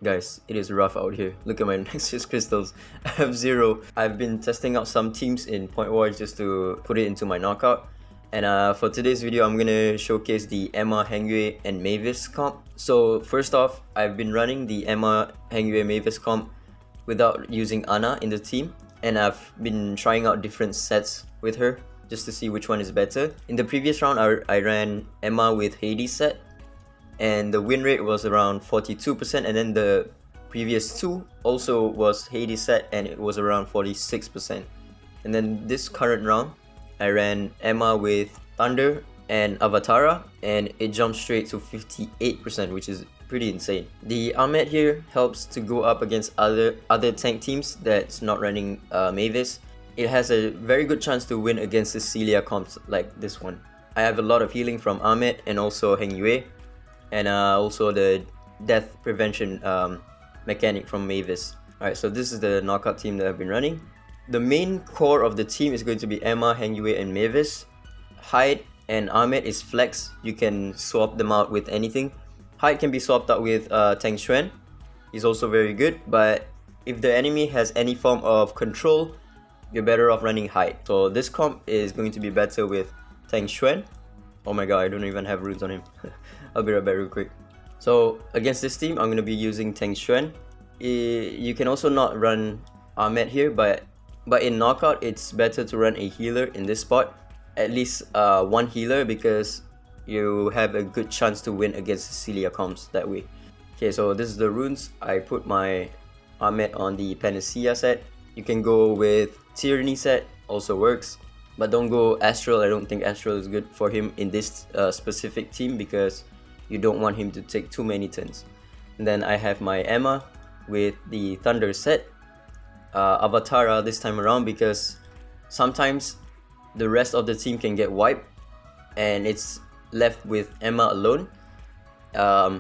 Guys, it is rough out here. Look at my Nexus crystals. I have 0. I've been testing out some teams in Point War just to put it into my knockout. And for today's video, I'm gonna showcase the Emma, Hengyue, and Mavis comp. So first off, I've been running the Emma, Hengyue, Mavis comp without using Ana in the team. And I've been trying out different sets with her just to see which one is better. In the previous round, I ran Emma with Hades set, and the win rate was around 42%, and then the previous two also was Hades set and it was around 46%. And then this current round, I ran Emma with Thunder and Avatara, and it jumped straight to 58%, which is pretty insane. The Ahmed here helps to go up against other tank teams that's not running Mavis. It has a very good chance to win against Cecilia comps like this one. I have a lot of healing from Ahmed and also Hengyue, and also the death prevention mechanic from Mavis. Alright, so this is the knockout team that I've been running. The main core of the team is going to be Emma, Hengyue, and Mavis. Hyde and Ahmed is flex. You can swap them out with anything. Hyde can be swapped out with Tang Xuan. He's also very good, but if the enemy has any form of control, you're better off running Hyde. So this comp is going to be better with Tang Xuan. Oh my god, I don't even have runes on him. I'll be right back real quick. So against this team, I'm going to be using Tang Xuan. You can also not run Ahmed here, but in knockout, it's better to run a healer in this spot. At least one healer, because you have a good chance to win against Cecilia comps that way. Okay, so this is the runes. I put my Ahmed on the Panacea set. You can go with Tyranny set, also works. But don't go Astral. I don't think Astral is good for him in this specific team, because you don't want him to take too many turns. And then I have my Emma with the Thunder set. Avatara this time around, because sometimes the rest of the team can get wiped and it's left with Emma alone.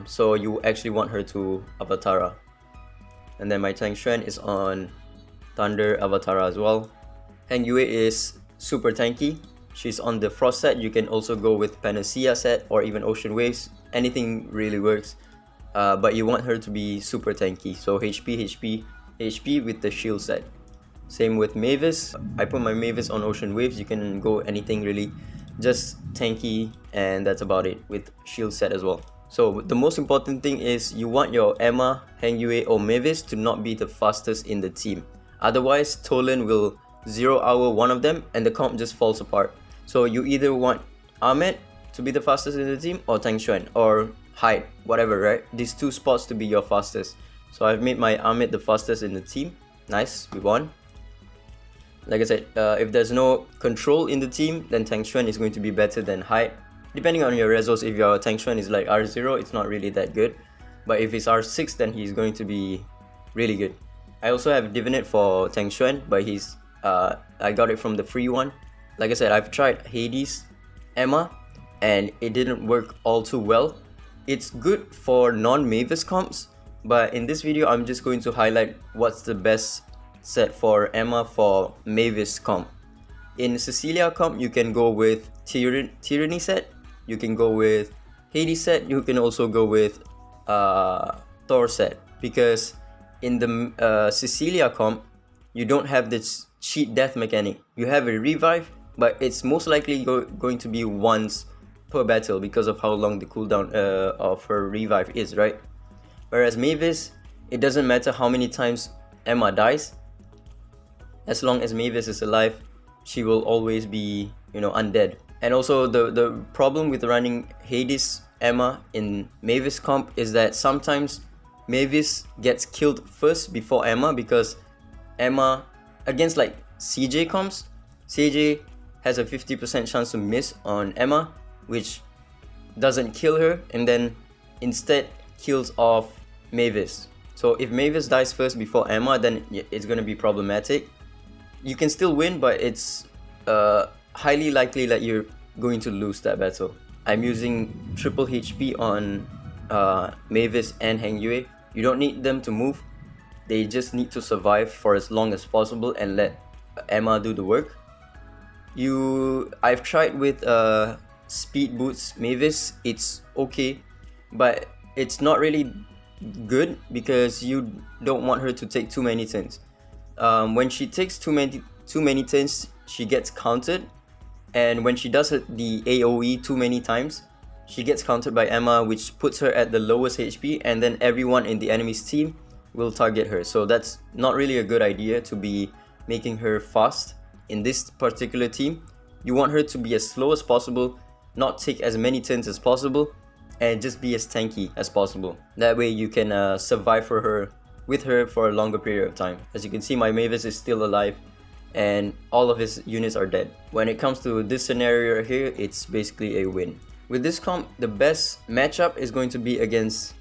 So you actually want her to Avatara. And then my Tang Xuan is on Thunder Avatara as well. Hengyue is super tanky. She's on the Frost set. You can also go with Panacea set or even Ocean Waves. Anything really works. But you want her to be super tanky. So HP with the shield set. Same with Mavis. I put my Mavis on Ocean Waves. You can go anything really. Just tanky, and that's about it with shield set as well. So the most important thing is you want your Emma, Hengyue, or Mavis to not be the fastest in the team. Otherwise, Tolan will 0-hour one of them and the comp just falls apart. So you either want Ahmed to be the fastest in the team, or Tang Xuan, or Hyde, whatever, right? These two spots to be your fastest. So I've made my Ahmed the fastest in the team. Nice, we won. Like I said, if there's no control in the team, then Tang Xuan is going to be better than Hyde. Depending on your resos, if your Tang Xuan is like R0, it's not really that good. But if it's R6, then he's going to be really good. I also have Divinate for Tang Xuan, but I got it from the free one. Like I said, I've tried Hades, Emma, and it didn't work all too well. It's good for non-Mavis comps, but in this video, I'm just going to highlight what's the best set for Emma for Mavis comp. In Cecilia comp, you can go with Tyranny set, you can go with Hades set, you can also go with Thor set, because in the Cecilia comp, you don't have this cheat death mechanic. You have a revive, but it's most likely going to be once per battle because of how long the cooldown of her revive is, right? Whereas Mavis, it doesn't matter how many times Emma dies. As long as Mavis is alive, she will always be, undead. And also the problem with running Hades Emma in Mavis comp is that sometimes Mavis gets killed first before Emma, because Emma, against like CJ comps, CJ has a 50% chance to miss on Emma, which doesn't kill her and then instead kills off Mavis. So if Mavis dies first before Emma, then it's going to be problematic. You can still win, but it's highly likely that you're going to lose that battle. I'm using triple HP on Mavis and Hengyue. You don't need them to move. They just need to survive for as long as possible and let Emma do the work. I've tried with speed boots Mavis. It's okay, but it's not really good because you don't want her to take too many turns. When she takes too many turns, she gets countered, and when she does the AoE too many times, she gets countered by Emma, which puts her at the lowest HP, and then everyone in the enemy's team will target her. So that's not really a good idea to be making her fast in this particular team. You want her to be as slow as possible, not take as many turns as possible, and just be as tanky as possible. That way you can survive with her for a longer period of time. As you can see, my Mavis is still alive and all of his units are dead. When it comes to this scenario right here, it's basically a win. With this comp, the best matchup is going to be against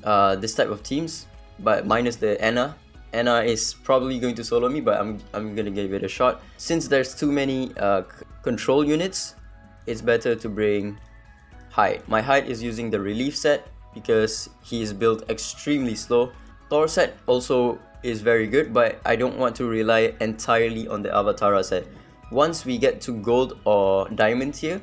this type of teams, but minus the Anna. Anna is probably going to solo me, but I'm gonna give it a shot. Since there's too many control units, it's better to bring Hyde. My Hyde is using the relief set because he is built extremely slow. Thor set also is very good, but I don't want to rely entirely on the Avatara set. Once we get to gold or diamond tier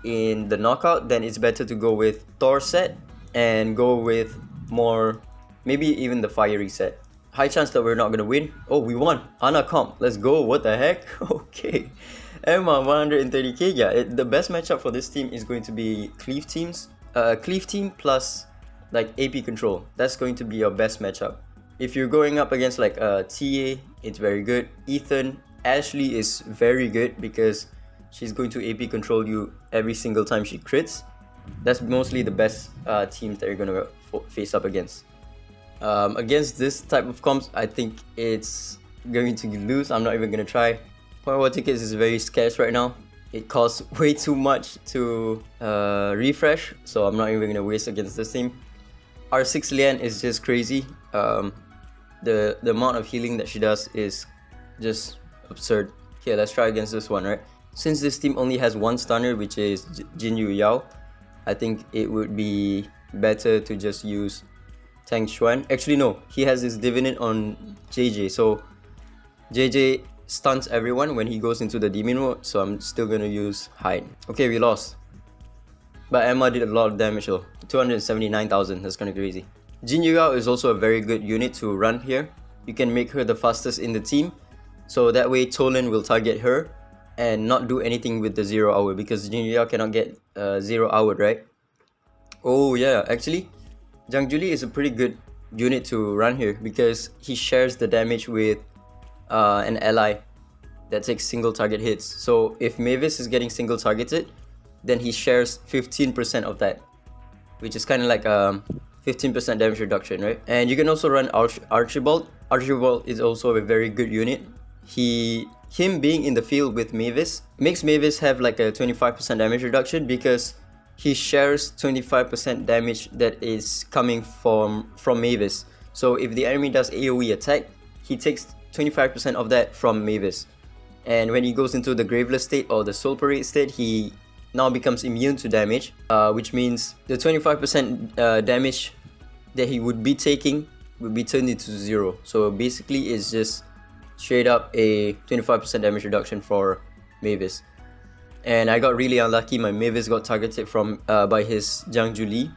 in the knockout, then it's better to go with Thor set and go with more, maybe even the fiery set. High chance that we're not gonna win. Oh, we won! Ana comp, let's go, what the heck? Okay. Emma 130k, yeah, the best matchup for this team is going to be cleave teams. Cleave team plus like AP control, that's going to be your best matchup. If you're going up against like TA, it's very good. Ethan, Ashley is very good because she's going to AP control you every single time she crits. That's mostly the best teams that you're gonna face up against. Against this type of comps, I think it's going to lose. I'm not even gonna try. Point war tickets is very scarce right now. It costs way too much to refresh, so I'm not even gonna waste against this team. R6 Lian is just crazy. The amount of healing that she does is just absurd. Okay, let's try against this one, right? Since this team only has one stunner, which is Jinyu Yao, I think it would be better to just use Tang Xuan. Actually, no, he has this divinate on JJ, so JJ stuns everyone when he goes into the demon mode, so I'm still gonna use Hyde. Okay, we lost. But Emma did a lot of damage though. 279,000, that's kinda crazy. Jinyu Yao is also a very good unit to run here. You can make her the fastest in the team, so that way Tolan will target her and not do anything with the 0 hour, because Jinyu Yao cannot get 0 hour, right? Oh yeah, actually, Zhang Juli is a pretty good unit to run here because he shares the damage with an ally that takes single target hits. So if Mavis is getting single targeted, then he shares 15% of that, which is kind of like 15% damage reduction, right? And you can also run Archibald. Archibald is also a very good unit. Him being in the field with Mavis makes Mavis have like a 25% damage reduction because he shares 25% damage that is coming from Mavis. So if the enemy does AoE attack, he takes 25% of that from Mavis. And when he goes into the Graveless state or the Soul Parade state, he now becomes immune to damage, which means the 25% damage that he would be taking would be turned into 0. So basically it's just straight up a 25% damage reduction for Mavis. And I got really unlucky. My Mavis got targeted by his Zhang Juli,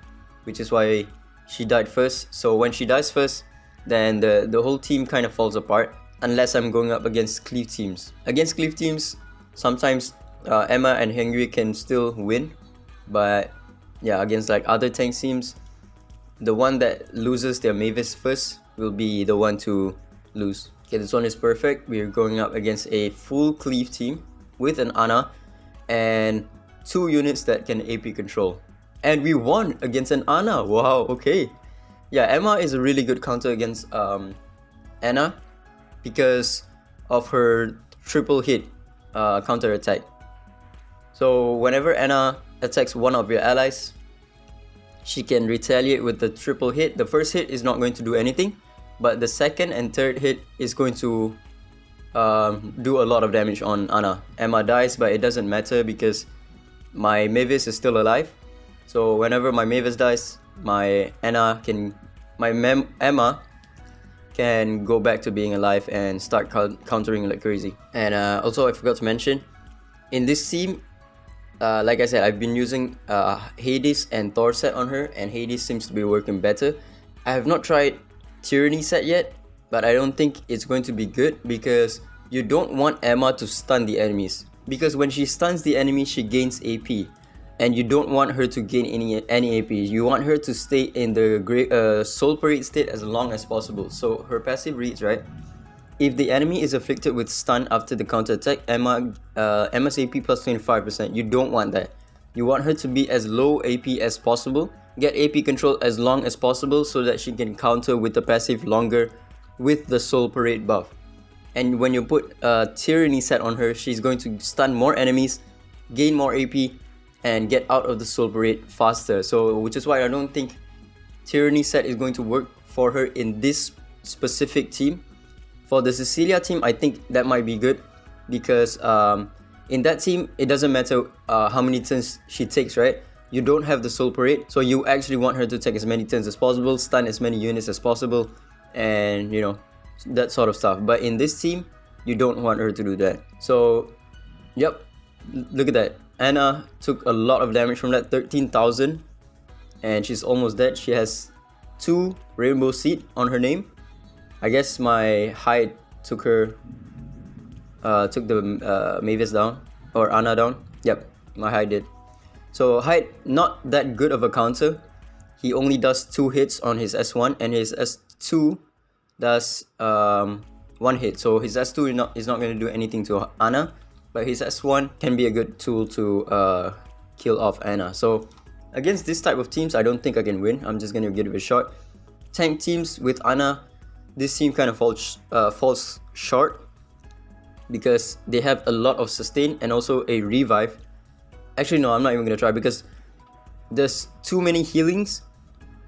which is why she died first. So when she dies first, then the whole team kind of falls apart, unless I'm going up against cleave teams. Against cleave teams, sometimes Emma and Henry can still win, but yeah, against like other tank teams, the one that loses their Mavis first will be the one to lose. Okay, this one is perfect. We're going up against a full cleave team with an Ana and 2 units that can AP control. And we won against an Ana. Wow, okay. Yeah, Emma is a really good counter against Anna because of her triple hit counter attack. So whenever Anna attacks one of your allies, she can retaliate with the triple hit. The first hit is not going to do anything, but the second and third hit is going to do a lot of damage on Ana. Emma dies, but it doesn't matter because my Mavis is still alive. So whenever my Mavis dies, my Emma can go back to being alive and start countering like crazy. And also I forgot to mention, in this team, like I said, I've been using Hades and Thor set on her, and Hades seems to be working better I have not tried Tyranny set yet, but I don't think it's going to be good because you don't want Emma to stun the enemies. Because when she stuns the enemy, she gains AP. And you don't want her to gain any AP. You want her to stay in the Soul Parade state as long as possible. So her passive reads, right? If the enemy is afflicted with stun after the counter attack, Emma's AP plus 25%. You don't want that. You want her to be as low AP as possible. Get AP control as long as possible so that she can counter with the passive longer with the Soul Parade buff. And when you put a Tyranny set on her, she's going to stun more enemies, gain more AP, and get out of the Soul Parade faster. So which is why I don't think Tyranny set is going to work for her in this specific team. For the Cecilia team, I think that might be good because in that team, it doesn't matter how many turns she takes, right? You don't have the Soul Parade, so you actually want her to take as many turns as possible, stun as many units as possible, and you know, that sort of stuff. But in this team, you don't want her to do that. So, yep, look at that. Anna took a lot of damage from that, 13,000, and she's almost dead. She has 2 Rainbow Seed on her name. I guess my hide took her, took the Mavis down, or Anna down. Yep, my hide did. So hide, not that good of a counter. He only does 2 hits on his S1, and his S2 does 1 hit. So his S2 is not going to do anything to Anna, but his S1 can be a good tool to kill off Anna. So against this type of teams, I don't think I can win. I'm just going to give it a shot. Tank teams with Anna, this team kind of falls short because they have a lot of sustain and also a revive. Actually, no, I'm not even going to try because there's too many healings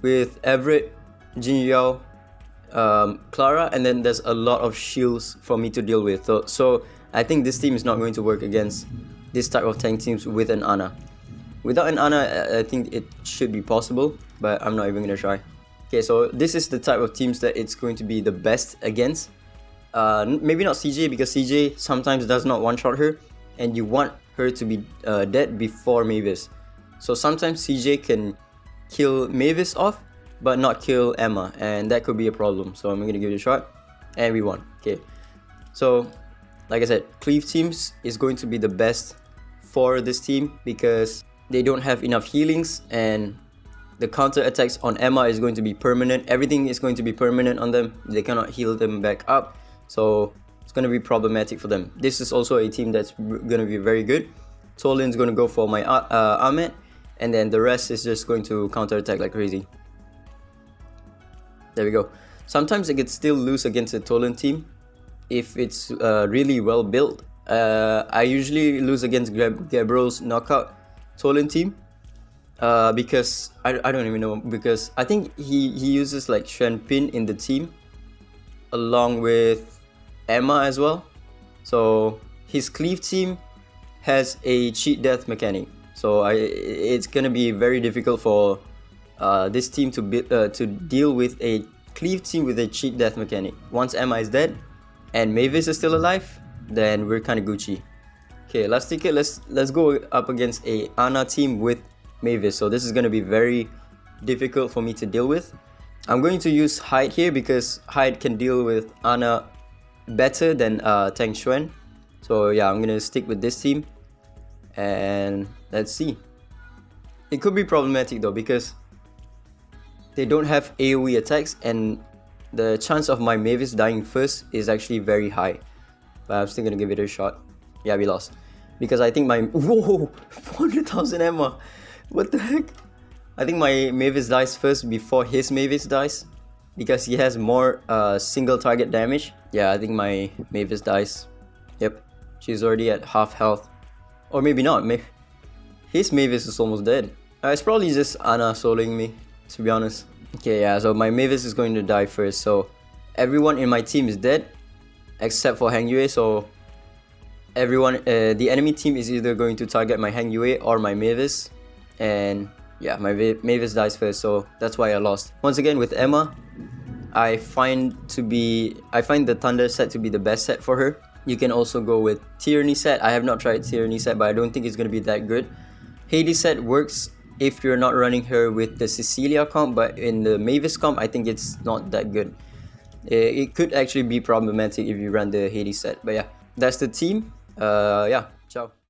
with Everett, Jingyao, Clara, and then there's a lot of shields for me to deal with. So I think this team is not going to work against this type of tank teams with an Ana. Without an Ana, I think it should be possible, but I'm not even going to try. Okay, so this is the type of teams that it's going to be the best against. Maybe not CJ, because CJ sometimes does not one-shot her, and you want her to be dead before Mavis. So sometimes CJ can kill Mavis off, but not kill Emma, and that could be a problem. So I'm gonna give it a shot, and we won. Okay, so like I said, cleave teams is going to be the best for this team because they don't have enough healings, and the counter attacks on Emma is going to be permanent. Everything is going to be permanent on them. They cannot heal them back up, so it's going to be problematic for them. This is also a team that's going to be very good. Tolin's going to go for my Ahmed, and then the rest is just going to counter attack like crazy. There we go. Sometimes I could still lose against a Tolin team if it's really well built. I usually lose against Gabriel's knockout Tolin team because I don't even know, because I think he uses like Shen Pin in the team along with Emma as well. So his cleave team has a cheat death mechanic, so it's gonna be very difficult for this team to deal with a cleave team with a cheat death mechanic. Once Emma is dead and Mavis is still alive, then we're kind of Gucci. Okay, last ticket. Let's go up against a Ana team with Mavis. So this is gonna be very difficult for me to deal with. I'm going to use Hyde here because Hyde can deal with Ana better than Tang Xuan. So yeah, I'm gonna stick with this team, and let's see. It could be problematic though because they don't have AoE attacks, and the chance of my Mavis dying first is actually very high. But I'm still gonna give it a shot. Yeah, we lost because I think my whoa 400,000 Emma. What the heck? I think my Mavis dies first before his Mavis dies because he has more single target damage. Yeah, I think my Mavis dies. Yep, she's already at half health, or maybe not. His Mavis is almost dead. It's probably just Ana soloing me, to be honest. Okay, yeah, so my Mavis is going to die first. So everyone in my team is dead except for Hang Yue. So everyone, the enemy team is either going to target my Hang Yue or my Mavis, and yeah, my Mavis dies first, so that's why I lost. Once again with Emma, I find the Thunder set to be the best set for her. You can also go with Tyranny set. I have not tried Tyranny set, but I don't think it's going to be that good. Hades set works if you're not running her with the Cecilia comp, but in the Mavis comp, I think it's not that good. It could actually be problematic if you run the Hades set. But yeah, that's the team. Yeah, ciao.